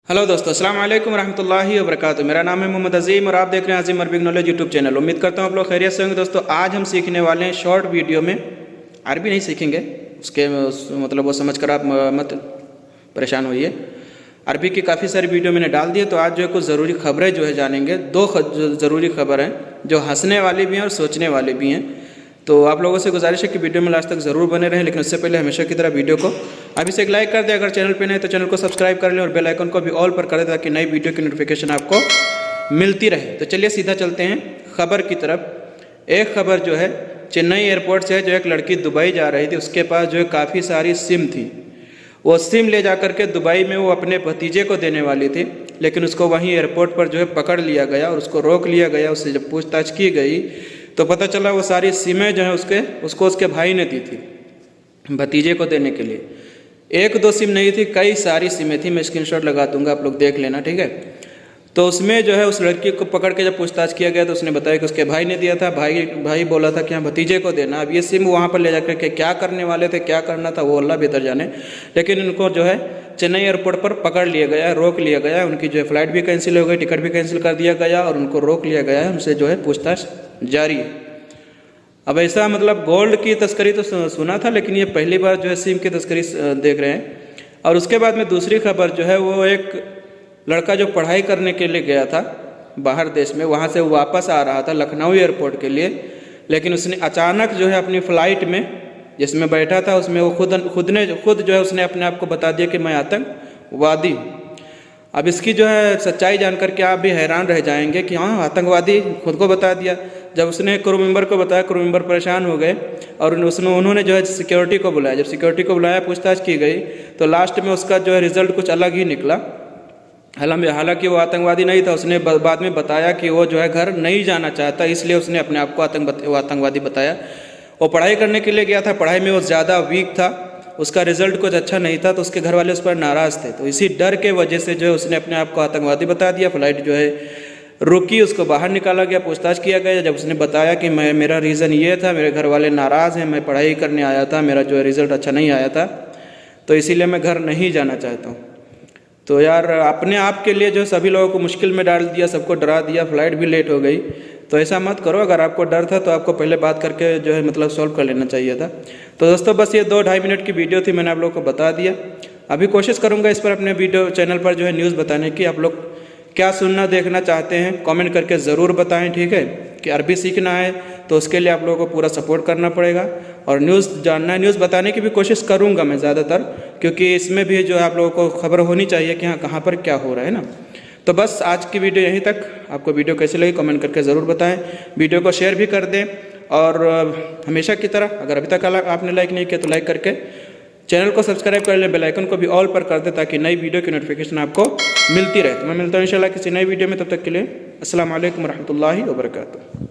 Hello दोस्तों, अस्सलाम वालेकुम रहमतुल्लाहि व बरकातुहू। मेरा नाम है मोहम्मद अजीम और आप देख रहे हैं अजीम अरबिक नॉलेज यूट्यूब चैनल। उम्मीद करता हूँ आप लोग खैरियत से होंगे। दोस्तों आज हम सीखने वाले हैं शॉर्ट वीडियो में, अरबी नहीं सीखेंगे, मतलब वो समझ कर आप मत परेशान होइए। अरबी की काफ़ी सारी वीडियो मैंने डाल दी है, तो आज जो है कुछ ज़रूरी खबरें जो है जानेंगे। दो ज़रूरी खबर हैं जो हंसने वाली भी हैं और सोचने वाली भी हैं। तो आप लोगों से गुजारिश है कि वीडियो में लास्ट तक ज़रूर बने रहें, लेकिन उससे पहले हमेशा की तरह वीडियो को अभी से एक लाइक कर दें। अगर चैनल पे नहीं तो चैनल को सब्सक्राइब कर लें और बेल आइकन को भी ऑल पर कर दें ताकि नई वीडियो की नोटिफिकेशन आपको मिलती रहे। तो चलिए सीधा चलते हैं खबर की तरफ। एक खबर जो है चेन्नई एयरपोर्ट से है, जो एक लड़की दुबई जा रही थी, उसके पास जो है काफ़ी सारी सिम थी। वो सिम ले जा करके दुबई में वो अपने भतीजे को देने वाली थी, लेकिन उसको वहीं एयरपोर्ट पर जो है पकड़ लिया गया और उसको रोक लिया गया। उससे जब पूछताछ की गई तो पता चला वो सारी सिमें जो है उसको उसके भाई ने दी थी भतीजे को देने के लिए। एक दो सिम नहीं थी, कई सारी सिमें थी। मैं स्क्रीनशॉट लगा दूंगा, आप लोग देख लेना, ठीक है। तो उसमें जो है उस लड़की को पकड़ के जब पूछताछ किया गया तो उसने बताया कि उसके भाई ने दिया था। भाई बोला था कि हाँ भतीजे को देना। अब ये सिम वहाँ पर ले जाकर के क्या करने वाले थे, क्या करना था, वो अल्लाह बेहतर जाने। लेकिन इनको जो है चेन्नई एयरपोर्ट पर पकड़ लिया गया, रोक लिया गया। उनकी जो है फ़्लाइट भी कैंसिल हो गई, टिकट भी कैंसिल कर दिया गया और उनको रोक लिया गया है। उनसे जो है पूछताछ जारी है। अब ऐसा मतलब गोल्ड की तस्करी तो सुना था, लेकिन ये पहली बार जो है सिम की तस्करी देख रहे हैं। और उसके बाद में दूसरी खबर जो है वो एक लड़का जो पढ़ाई करने के लिए गया था बाहर देश में, वहाँ से वापस आ रहा था लखनऊ एयरपोर्ट के लिए, लेकिन उसने अचानक जो है अपनी फ़्लाइट में जिसमें बैठा था उसमें वो खुद जो है उसने अपने आप को बता दिया कि मैं आतंकवादी हूँ। अब इसकी जो है सच्चाई जानकर के आप भी हैरान रह जाएंगे कि हाँ आतंकवादी खुद को बता दिया। जब उसने क्रू मेंबर को बताया, क्रू मेंबर परेशान हो गए और उन्होंने जो है सिक्योरिटी को बुलाया। जब सिक्योरिटी को बुलाया, पूछताछ की गई तो लास्ट में उसका जो है रिजल्ट कुछ अलग ही निकला। हालांकि वो आतंकवादी नहीं था। उसने बाद में बताया कि वो जो है घर नहीं जाना चाहता, इसलिए उसने अपने आप को आतंकवादी बताया। वो पढ़ाई करने के लिए गया था, पढ़ाई में वो ज़्यादा वीक था, उसका रिजल्ट कुछ अच्छा नहीं था, तो उसके घर वाले उस पर नाराज़ थे। तो इसी डर के वजह से जो है उसने अपने आप को आतंकवादी बता दिया। फ्लाइट जो है रुकी, उसको बाहर निकाला गया, पूछताछ किया गया। जब उसने बताया कि मेरा रीज़न ये था, मेरे घर वाले नाराज़ हैं, मैं पढ़ाई करने आया था, मेरा जो है रिज़ल्ट अच्छा नहीं आया था, तो इसीलिए मैं घर नहीं जाना चाहता हूँ। तो यार अपने आप के लिए जो सभी लोगों को मुश्किल में डाल दिया, सबको डरा दिया, फ्लाइट भी लेट हो गई। तो ऐसा मत करो। अगर आपको डर था तो आपको पहले बात करके जो है मतलब सॉल्व कर लेना चाहिए था। तो दोस्तों बस ये 2-2.5 मिनट की वीडियो थी, मैंने आप लोगों को बता दिया। अभी कोशिश करूँगा इस पर अपने वीडियो चैनल पर जो है न्यूज़ बताने की। आप लोग क्या सुनना देखना चाहते हैं कमेंट करके ज़रूर बताएं, ठीक है। कि अरबी सीखना है तो उसके लिए आप लोगों को पूरा सपोर्ट करना पड़ेगा और न्यूज़ जानना है, न्यूज़ बताने की भी कोशिश करूँगा मैं ज़्यादातर, क्योंकि इसमें भी जो है आप लोगों को खबर होनी चाहिए कि हाँ कहाँ पर क्या हो रहा है ना। तो बस आज की वीडियो यहीं तक। आपको वीडियो कैसी लगी कमेंट करके ज़रूर बताएं, वीडियो को शेयर भी कर दें और हमेशा की तरह अगर अभी तक आपने लाइक नहीं किया तो लाइक करके चैनल को सब्सक्राइब कर लें, बेल आइकन को भी ऑल पर कर दें ताकि नई वीडियो की नोटिफिकेशन आपको मिलती रहे। तो मैं मिलता हूँ इंशाल्लाह किसी नई वीडियो में, तब तक के लिए अस्सलाम वालेकुम रहमतुल्लाहि व बरकातुहू।